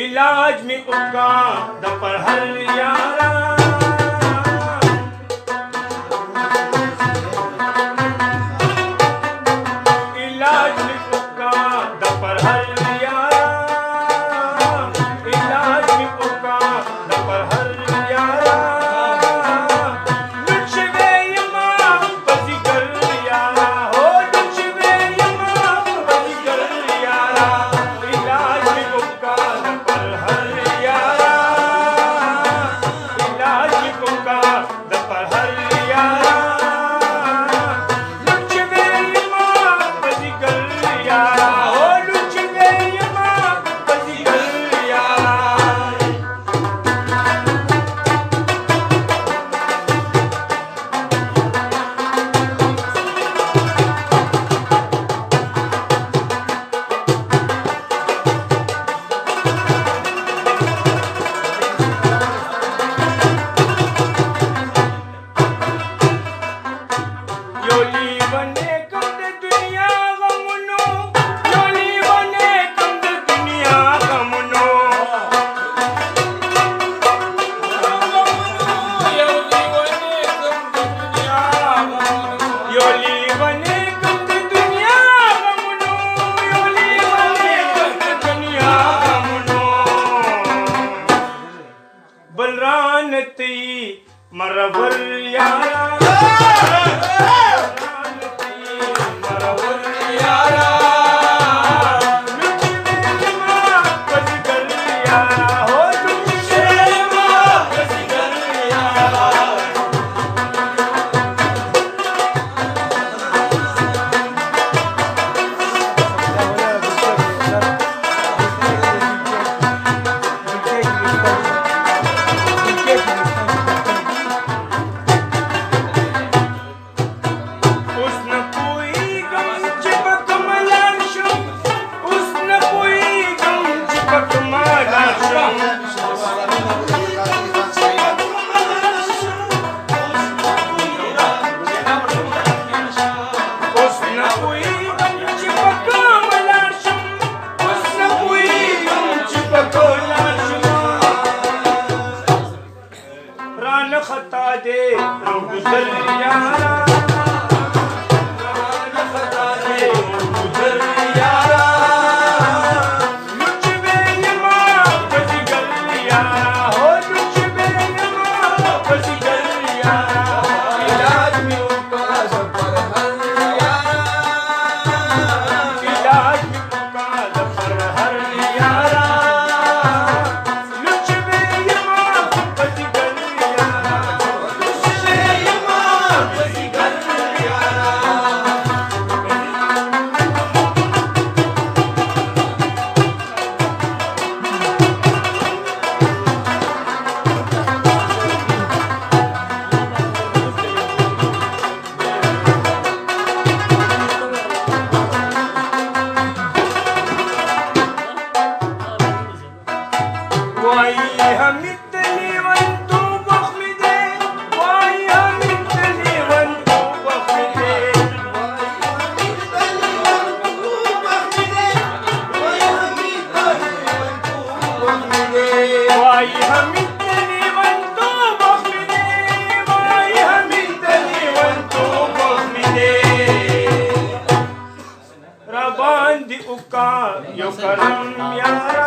इलाज में उका दपर हल यारा इलाज में उका दपर हल यारा इलाज में उका दपर हल यारा लुचवे यमा बजीगर यारा हो लुचवे यमा बजीगर यारा इलाज में उका दपर हल यारा इलाज में उका दपर हल यारा लुचवे यमा बजीगर यारा हो लुचवे यमा बजीगर यारा योली बने कंद दुनिया गमनो योली बने कंद दुनिया गमनो योली बने कंद दुनिया गमनो योली बने कंद दुनिया गमनो बलरानती मरवल यारा रान खता दे गुजर यारा रान खता दे गुजर यारा लुचवे यमा बजीगर यारा हो लुचवे यमा बजीगर यारा इलाज में उका दपर हल यारा इलाज में उका दपर हल यारा लुचवे यमा बजीगर Why हम इतने वंतु बखमिदे Why हम इतने वंतु बखमिदे Why हम इतने वंतु बखमिदे Why हम इतने वंतु बखमिदे रबान दी उका यो करम यारा